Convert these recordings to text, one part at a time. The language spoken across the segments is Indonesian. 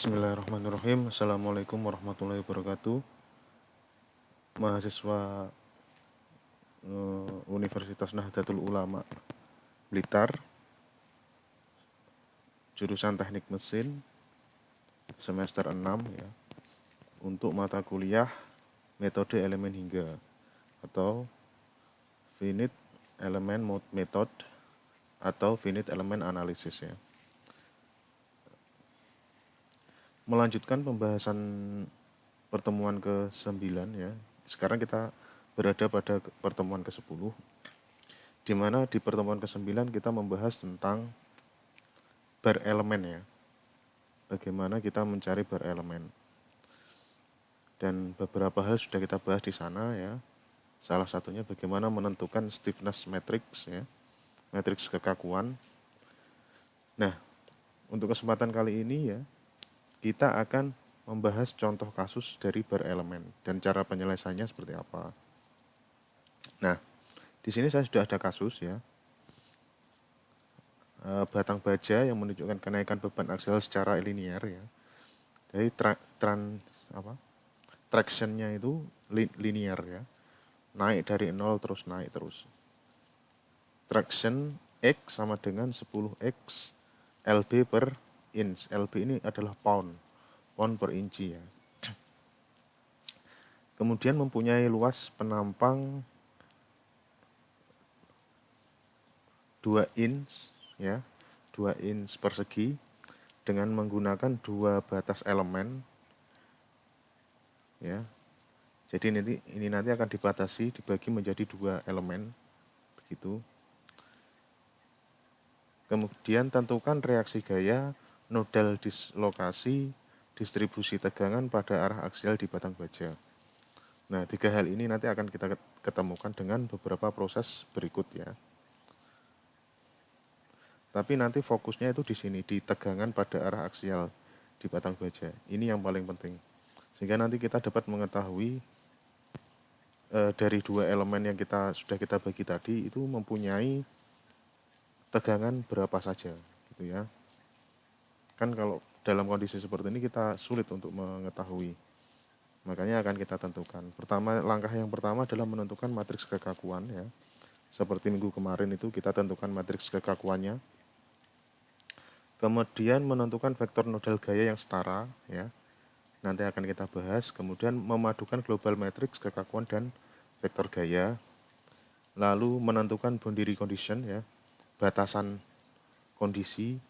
Bismillahirrahmanirrahim. Assalamualaikum warahmatullahi wabarakatuh. Mahasiswa Universitas Nahdlatul Ulama Blitar, jurusan Teknik Mesin, semester 6 ya, untuk mata kuliah metode elemen hingga atau finite element method atau finite element analysis ya. Melanjutkan pembahasan pertemuan ke-9 ya. Sekarang kita berada pada pertemuan ke-10, di mana di pertemuan ke-9 kita membahas tentang bar elemen ya. Bagaimana kita mencari bar elemen. Dan beberapa hal sudah kita bahas di sana ya. Salah satunya bagaimana menentukan stiffness matrix ya, matriks kekakuan. Nah, untuk kesempatan kali ini ya, kita akan membahas contoh kasus dari bar elemen dan cara penyelesaiannya seperti apa. Nah, di sini saya sudah ada kasus ya, batang baja yang menunjukkan kenaikan beban aksial secara linear ya. Jadi tractionnya itu linear ya, naik dari 0 terus naik terus. Traction X sama dengan 10X LB per inch. LB ini adalah pound per inci ya. Kemudian mempunyai luas penampang 2 inch ya, 2 inch persegi dengan menggunakan dua batas elemen ya. Jadi ini nanti akan dibagi menjadi dua elemen begitu. Kemudian tentukan reaksi gaya, nodal dislokasi, distribusi tegangan pada arah aksial di batang baja. Nah, tiga hal ini nanti akan kita ketemukan dengan beberapa proses berikut ya. Tapi nanti fokusnya itu di sini, di tegangan pada arah aksial di batang baja. Ini yang paling penting. Sehingga nanti kita dapat mengetahui dari dua elemen yang sudah kita bagi tadi itu mempunyai tegangan berapa saja gitu ya. Kan kalau dalam kondisi seperti ini kita sulit untuk mengetahui. Makanya akan kita tentukan. Langkah yang pertama adalah menentukan matriks kekakuan ya. Seperti minggu kemarin itu kita tentukan matriks kekakuannya. Kemudian menentukan vektor nodal gaya yang setara ya. Nanti akan kita bahas. Kemudian memadukan global matriks kekakuan dan vektor gaya. Lalu menentukan boundary condition ya, batasan kondisi.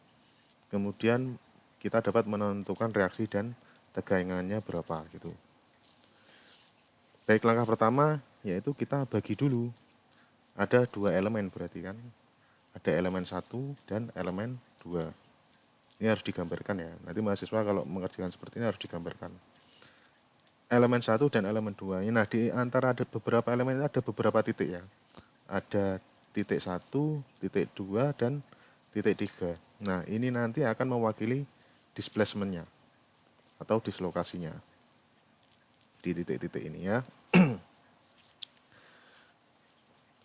Kemudian kita dapat menentukan reaksi dan tegangannya berapa gitu. Baik, langkah pertama yaitu kita bagi dulu. Ada dua elemen berarti kan. Ada elemen 1 dan elemen 2. Ini harus digambarkan ya. Nanti mahasiswa kalau mengerjakan seperti ini harus digambarkan. Elemen 1 dan elemen 2. Nah, di antara ada beberapa elemen ada beberapa titik ya. Ada titik 1, titik 2, dan titik 3. Nah, ini nanti akan mewakili displacement-nya atau dislokasinya di titik-titik ini ya.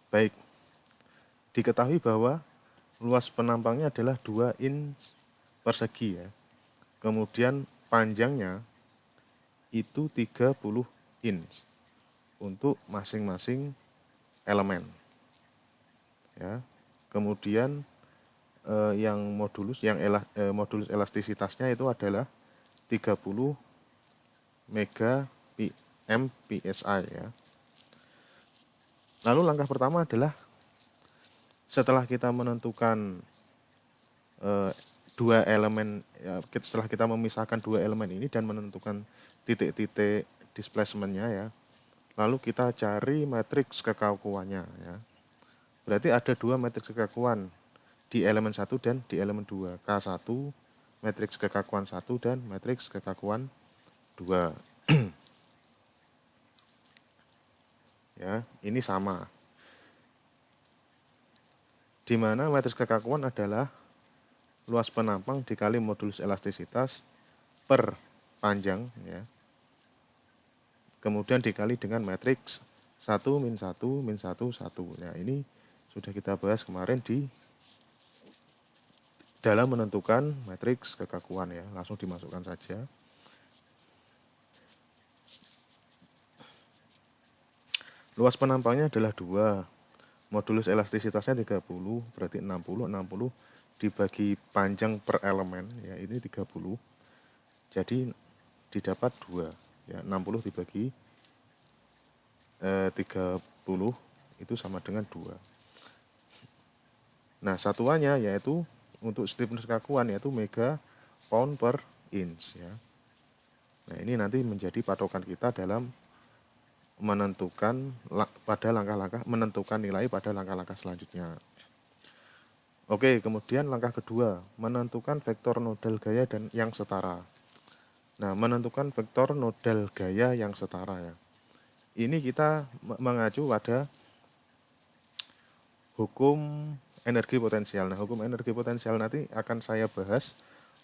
Baik, diketahui bahwa luas penampangnya adalah 2 inch persegi ya. Kemudian panjangnya itu 30 inch untuk masing-masing elemen. Ya. Kemudian yang modulus elastisitasnya itu adalah 30 mega PSI ya. Lalu langkah pertama adalah setelah kita menentukan dua elemen ya, setelah kita memisahkan dua elemen ini dan menentukan titik-titik displacement-nya ya. Lalu kita cari matriks kekakuannya ya. Berarti ada dua matriks kekakuan di elemen 1 dan di elemen 2. K1, matriks kekakuan 1 dan matriks kekakuan 2. Ya, ini sama. Di mana matriks kekakuan adalah luas penampang dikali modulus elastisitas per panjang ya. Kemudian dikali dengan matriks 1 min 1 min 1 1. Nah, ini sudah kita bahas kemarin di dalam menentukan matriks kekakuan ya. Langsung dimasukkan saja. Luas penampangnya adalah 2. Modulus elastisitasnya 30, berarti 60. 60 dibagi panjang per elemen, ya ini 30. Jadi didapat 2. Ya, 60 dibagi 30 itu sama dengan 2. Nah, satuannya yaitu untuk stiffness kekakuan yaitu mega pound per inch ya. Nah, ini nanti menjadi patokan kita dalam menentukan pada langkah-langkah menentukan nilai pada langkah-langkah selanjutnya. Oke, kemudian langkah kedua, menentukan vektor nodal gaya dan yang setara. Nah, menentukan vektor nodal gaya yang setara ya. Ini kita mengacu pada hukum energi potensial. Nah, hukum energi potensial nanti akan saya bahas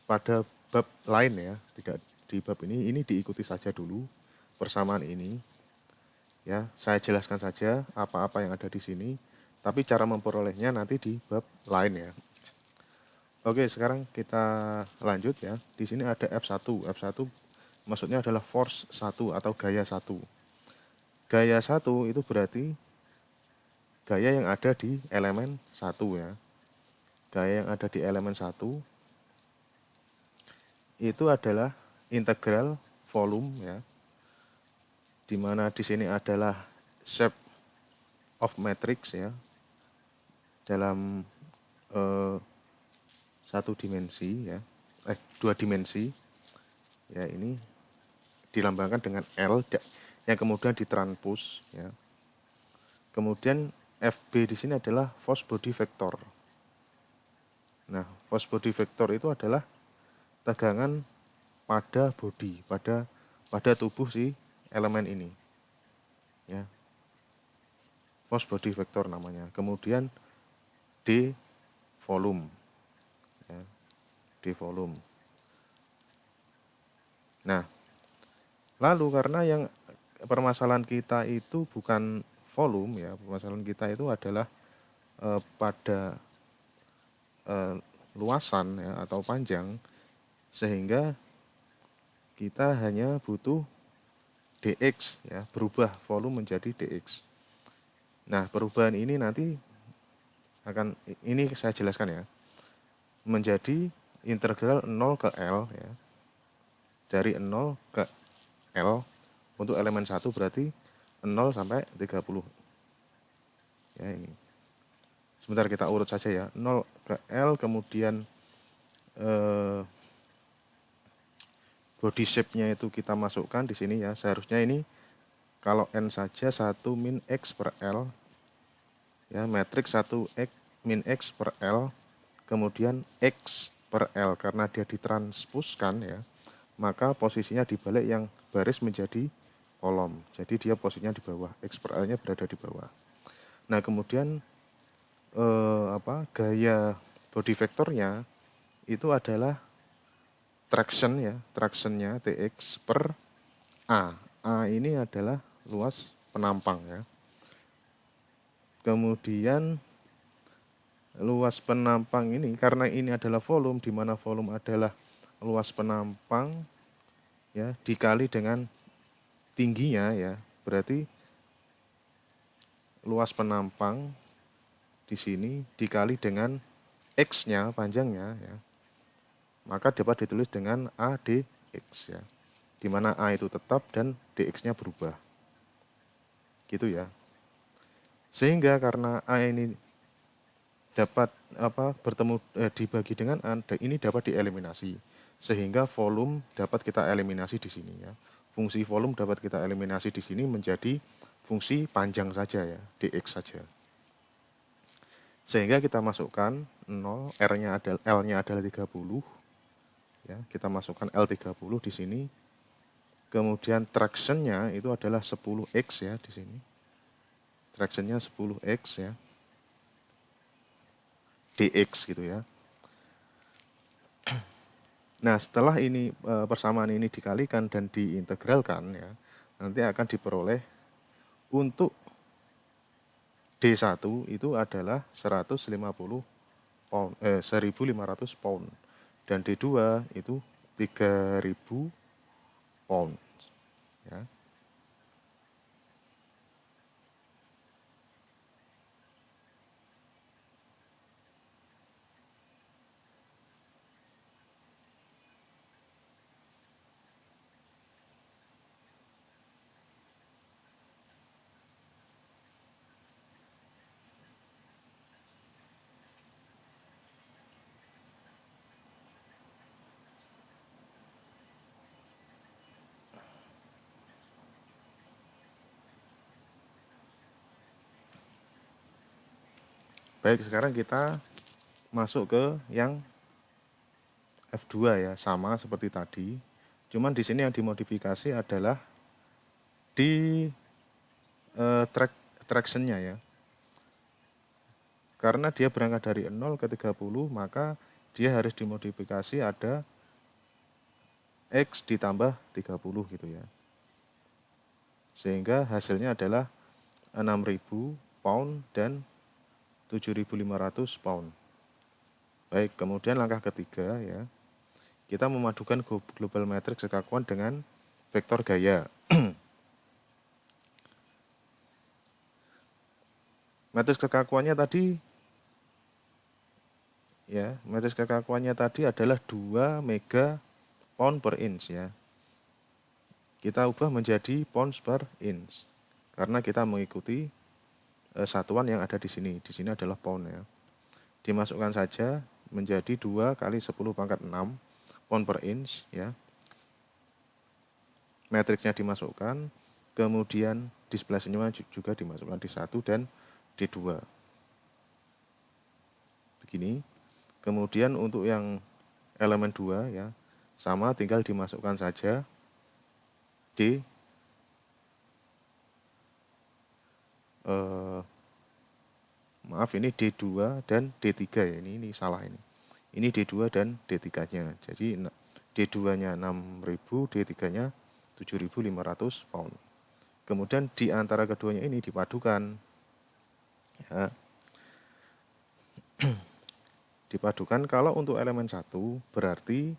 pada bab lain ya, tidak di bab ini. Ini diikuti saja dulu persamaan ini. Ya, saya jelaskan saja apa-apa yang ada di sini, tapi cara memperolehnya nanti di bab lain ya. Oke, sekarang kita lanjut ya. Di sini ada F1. F1 maksudnya adalah force 1 atau gaya 1. Gaya 1 itu berarti gaya yang ada di elemen 1 ya. Gaya yang ada di elemen 1 itu adalah integral volume ya. Di mana di sini adalah shape of matrix ya. Dalam satu dimensi ya. 2 dimensi. Ya, ini dilambangkan dengan L yang kemudian ditranspos ya. Kemudian FB di sini adalah force body vector. Nah, force body vector itu adalah tegangan pada body, pada tubuh si elemen ini. Ya. Force body vector namanya. Kemudian D volume. Ya. D volume. Nah, lalu karena yang permasalahan kita itu bukan volume ya, permasalahan kita itu adalah pada luasan ya atau panjang, sehingga kita hanya butuh dx ya, berubah volume menjadi dx. Nah, perubahan ini nanti akan, ini saya jelaskan ya, menjadi integral 0 ke L ya, dari 0 ke L untuk elemen 1 berarti 0 sampai 30 ya. Ini sebentar kita urut saja ya, 0 ke L, kemudian body shape-nya itu kita masukkan di sini ya. Seharusnya ini kalau N saja 1 min X per L ya, matriks 1 X min X per L, kemudian X per L karena dia ditransposkan ya, maka posisinya dibalik yang baris menjadi kolom. Jadi dia posisinya di bawah, X per L-nya berada di bawah. Nah, kemudian gaya body vektornya itu adalah traction ya, tractionnya Tx per A. A ini adalah luas penampang ya. Kemudian luas penampang ini, karena ini adalah volume, di mana volume adalah luas penampang ya dikali dengan tingginya ya, berarti luas penampang di sini dikali dengan X-nya, panjangnya ya, maka dapat ditulis dengan A dx ya, di mana A itu tetap dan dx-nya berubah gitu ya. Sehingga karena A ini dapat bertemu dibagi dengan A, ini dapat dieliminasi, sehingga volume dapat kita eliminasi di sini ya. Fungsi volume dapat kita eliminasi di sini menjadi fungsi panjang saja ya, dx saja. Sehingga kita masukkan 0, R-nya adalah, L-nya adalah 30 ya, kita masukkan L30 di sini. Kemudian traction-nya itu adalah 10x ya di sini. Traction-nya 10x ya. dx gitu ya. Nah, setelah ini persamaan ini dikalikan dan diintegralkan ya, nanti akan diperoleh untuk D1 itu adalah 150 pound, 1.500 pound, dan D2 itu 3.000 pound, ya. Baik, sekarang kita masuk ke yang F2 ya, sama seperti tadi. Cuman di sini yang dimodifikasi adalah di tractionnya ya. Karena dia berangkat dari 0 ke 30, maka dia harus dimodifikasi ada X ditambah 30 gitu ya. Sehingga hasilnya adalah 6.000 pound dan 7.500 pound. Baik, kemudian langkah ketiga ya. Kita memadukan global matrix kekakuan dengan vektor gaya. Matriks kekakuannya tadi ya, matriks kekakuannya tadi adalah 2 mega pound per inch ya. Kita ubah menjadi pounds per inch karena kita mengikuti satuan yang ada di sini. Di sini adalah pound ya. Dimasukkan saja menjadi 2 kali 10 pangkat 6 pound per inch ya. Matriksnya dimasukkan, kemudian displacement juga dimasukkan di 1 dan D2. Begini. Kemudian untuk yang elemen 2 ya, sama tinggal dimasukkan saja D maaf ini D2 dan D3 ya, ini salah ini. Ini D2 dan D3-nya. Jadi D2-nya 6.000, D3-nya 7.500 pound. Kemudian di antara keduanya ini dipadukan. Ya. Dipadukan kalau untuk elemen 1 berarti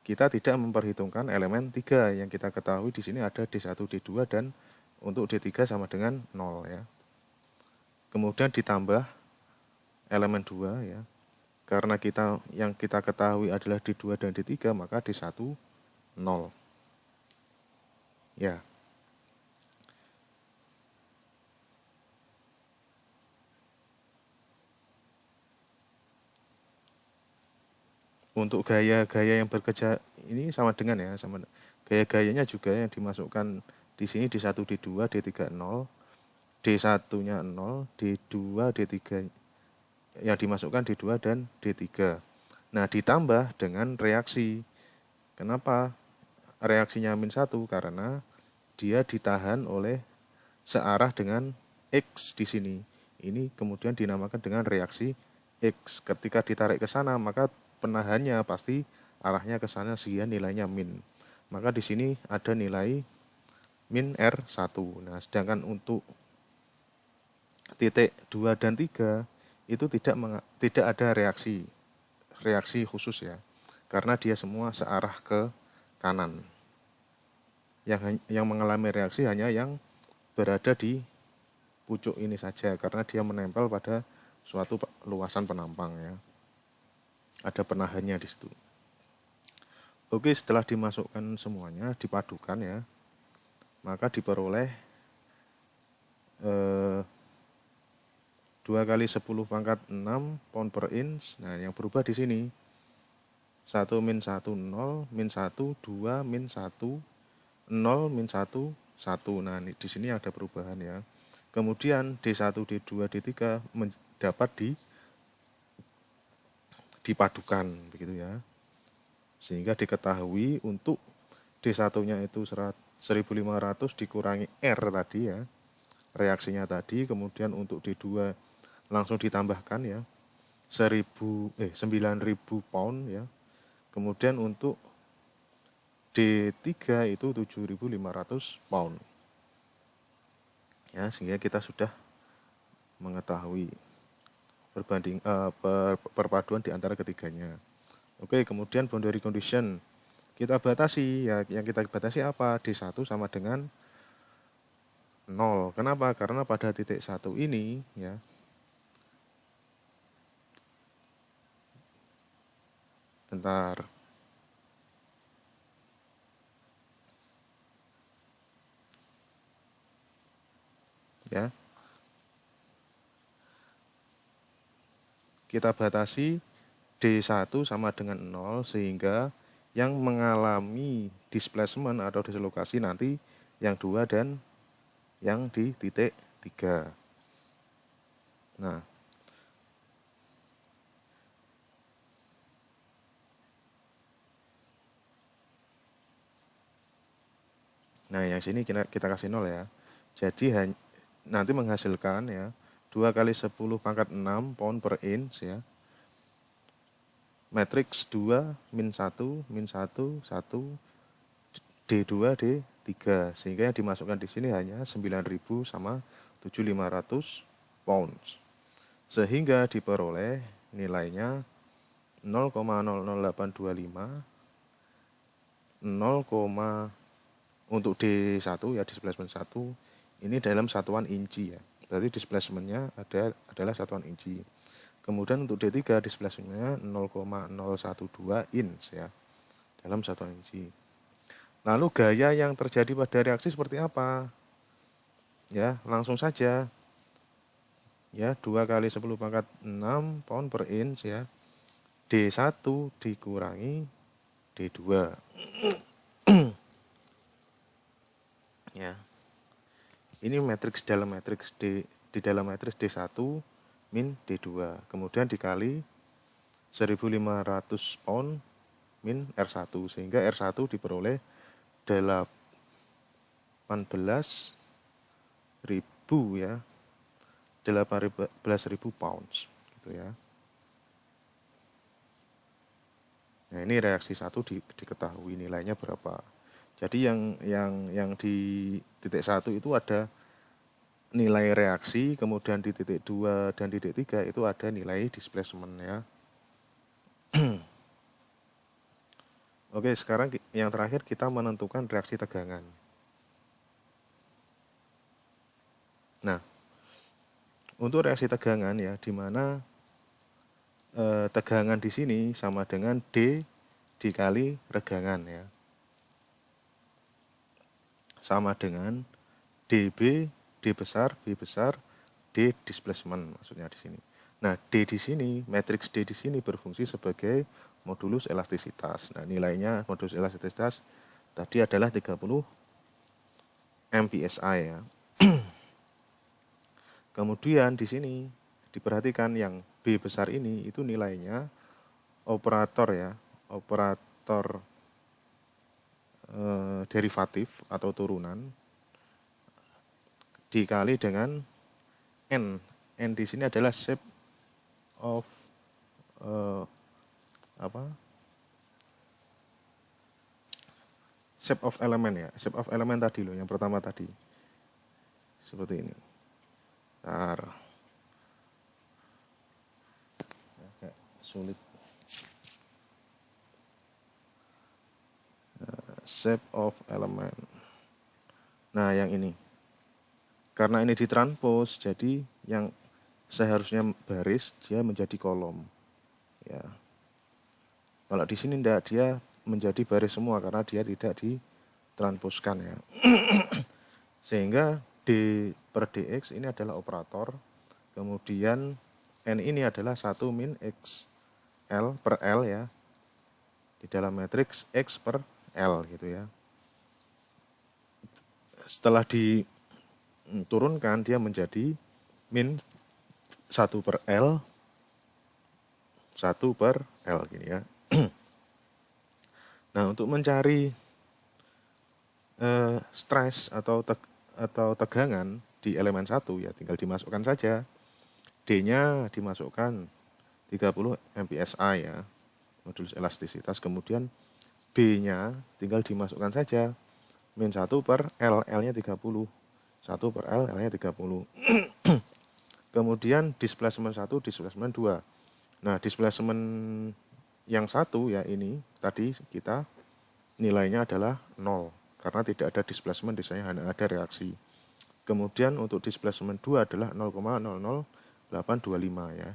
kita tidak memperhitungkan elemen 3 yang kita ketahui di sini ada D1, D2 dan untuk D3 sama dengan 0 ya. Kemudian ditambah elemen 2 ya. Karena yang kita ketahui adalah D2 dan D3, maka D1 0. Ya. Untuk gaya-gaya yang bekerja ini sama dengan ya, sama gaya-gayanya juga yang dimasukkan di sini D1, D2, D3 0, D1-nya 0, D2, D3 yang dimasukkan D2 dan D3. Nah, ditambah dengan reaksi. Kenapa reaksinya -1? Karena dia ditahan oleh searah dengan X di sini. Ini kemudian dinamakan dengan reaksi X. Ketika ditarik ke sana, maka penahannya pasti arahnya ke sana sehingga nilainya min. Maka di sini ada nilai min R1. Nah, sedangkan untuk titik 2 dan 3 itu tidak ada reaksi khusus ya. Karena dia semua searah ke kanan. Yang mengalami reaksi hanya yang berada di pucuk ini saja karena dia menempel pada suatu luasan penampang ya. Ada penahannya di situ. Oke, setelah dimasukkan semuanya, dipadukan ya, maka diperoleh 2 kali 10 pangkat 6 pound per inch. Nah, yang berubah di sini 1 min 1 0, min 1 2, min 1 0, min 1 1. Nah, di sini ada perubahan ya. Kemudian D1, D2, D3 dapat dipadukan begitu ya. Sehingga diketahui untuk D1-nya itu 1.500 dikurangi R tadi ya. Reaksinya tadi, kemudian untuk D2 langsung ditambahkan ya 9.000 pound ya. Kemudian untuk D3 itu 7.500 pound. Ya, sehingga kita sudah mengetahui. perpaduan di antara ketiganya. Oke, kemudian boundary condition kita batasi ya, yang kita batasi apa? D1 sama dengan 0. Kenapa? Karena pada titik 1 ini ya, bentar. Ya. Kita batasi D1 sama dengan 0 sehingga yang mengalami displacement atau dislokasi nanti yang 2 dan yang di titik 3. Nah, yang sini kita kasih 0 ya. Jadi nanti menghasilkan ya 2 kali 10 pangkat 6 pound per inch ya. Matriks 2 min 1 min 1 1 D2 D3 sehingga yang dimasukkan di sini hanya 9.000 sama 7.500 pounds. Sehingga diperoleh nilainya 0,00825 untuk D1 ya, displacement 1 ini dalam satuan inci ya. Berarti displacementnya adalah satuan inci. Kemudian untuk D3 displacementnya 0,012 inch ya, dalam satuan inci. Lalu gaya yang terjadi pada reaksi seperti apa? Ya, langsung saja. Ya, 2 kali 10 pangkat 6 pound per inch ya. D1 dikurangi D2. Ya. Ini matriks dalam matriks di dalam matriks D1 min D2. Kemudian dikali 1.500 pound min R1 sehingga R1 diperoleh 18.000 ya. 18.000 pounds gitu ya. Nah, ini reaksi 1 diketahui nilainya berapa. Jadi yang di titik 1 itu ada nilai reaksi, kemudian di titik 2 dan di titik 3 itu ada nilai displacement ya. Oke, sekarang yang terakhir kita menentukan reaksi tegangan. Nah, untuk reaksi tegangan ya, di mana tegangan di sini sama dengan D dikali regangan ya. Sama dengan dB, D besar, B besar, D displacement maksudnya di sini. Nah, D di sini, matriks D di sini berfungsi sebagai modulus elastisitas. Nah, nilainya modulus elastisitas tadi adalah 30 MPSI ya. Kemudian di sini diperhatikan yang B besar ini itu nilainya operator ya, operator derivatif atau turunan dikali dengan N. N di sini adalah shape of shape of element ya, shape of element tadi loh, yang pertama tadi seperti ini. Agak sulit. Shape of element. Nah, yang ini. Karena ini ditranspose, jadi yang seharusnya baris dia menjadi kolom. Ya. Kalau di sini tidak, dia menjadi baris semua karena dia tidak ditranspose-kan ya. Sehingga D per dx ini adalah operator, kemudian N ini adalah 1 min X L per L ya, di dalam matriks X per L gitu ya. Setelah diturunkan dia menjadi min 1 per L 1 per L gini ya. Nah, untuk mencari stres atau tegangan di elemen 1 ya tinggal dimasukkan saja. D-nya dimasukkan 30 MPSI ya, modulus elastisitas. Kemudian B-nya tinggal dimasukkan saja, min 1 per L, L-nya 30. 1 per L, L-nya 30. Kemudian displacement 1, displacement 2. Nah, displacement yang satu ya ini tadi kita nilainya adalah 0 karena tidak ada displacement, di sana hanya ada reaksi. Kemudian untuk displacement 2 adalah 0,00825 ya,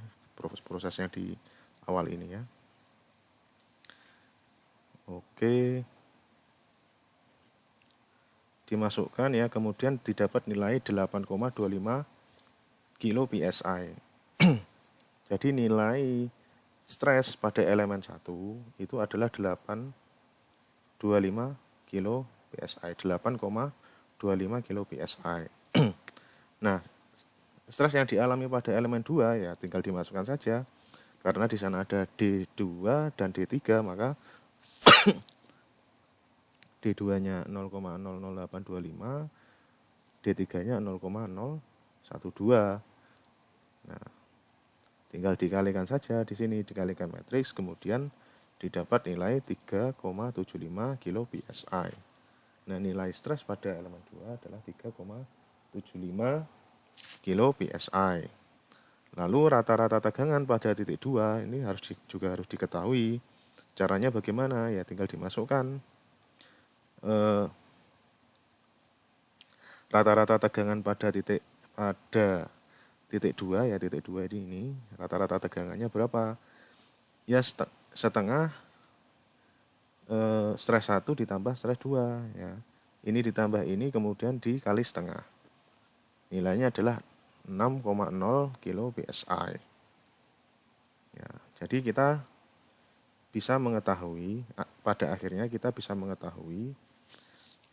prosesnya di awal ini ya. Oke. Dimasukkan ya, kemudian didapat nilai 8,25 kilo PSI. Jadi nilai stres pada elemen 1 itu adalah 8,25 kilo PSI, 8,25 kilo PSI. Nah, stres yang dialami pada elemen 2 ya tinggal dimasukkan saja. Karena di sana ada D2 dan D3, maka D2-nya 0,00825, D3-nya 0,012. Nah, tinggal dikalikan saja di sini, dikalikan matriks, kemudian didapat nilai 3,75 kilo PSI. Nah, nilai stres pada elemen 2 adalah 3,75 kilo PSI. Lalu rata-rata tegangan pada titik 2 ini juga harus diketahui. Caranya bagaimana? Ya tinggal dimasukkan rata-rata tegangan pada titik 2 ya, titik 2 ini rata-rata tegangannya berapa? Ya setengah stres 1 ditambah stres 2 ya. Ini ditambah ini kemudian dikali setengah. Nilainya adalah 6,0 kilo PSI. Ya, jadi kita bisa mengetahui, pada akhirnya kita bisa mengetahui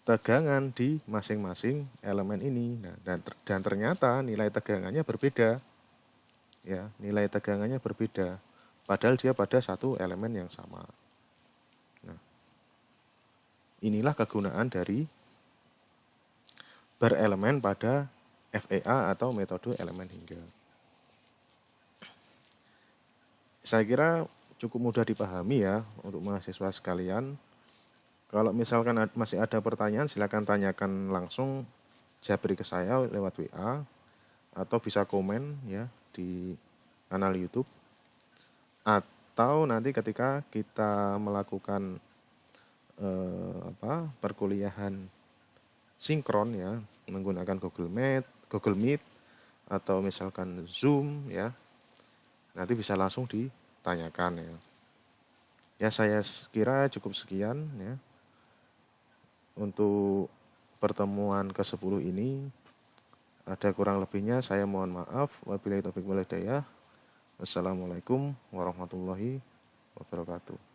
tegangan di masing-masing elemen ini. Nah, dan ternyata nilai tegangannya berbeda. Ya, nilai tegangannya berbeda. Padahal dia pada satu elemen yang sama. Nah, inilah kegunaan dari berelemen pada FEA atau metode elemen hingga. Saya kira cukup mudah dipahami ya untuk mahasiswa sekalian. Kalau misalkan masih ada pertanyaan, silakan tanyakan langsung, japri ke saya lewat WA atau bisa komen ya di kanal YouTube. Atau nanti ketika kita melakukan perkuliahan sinkron ya, menggunakan Google Meet atau misalkan Zoom ya, nanti bisa langsung ditanyakan ya. Ya, saya kira cukup sekian ya untuk pertemuan ke-10 ini. Ada kurang lebihnya saya mohon maaf. Wabillahi taufiq wal hidayah. Wassalamualaikum warahmatullahi wabarakatuh.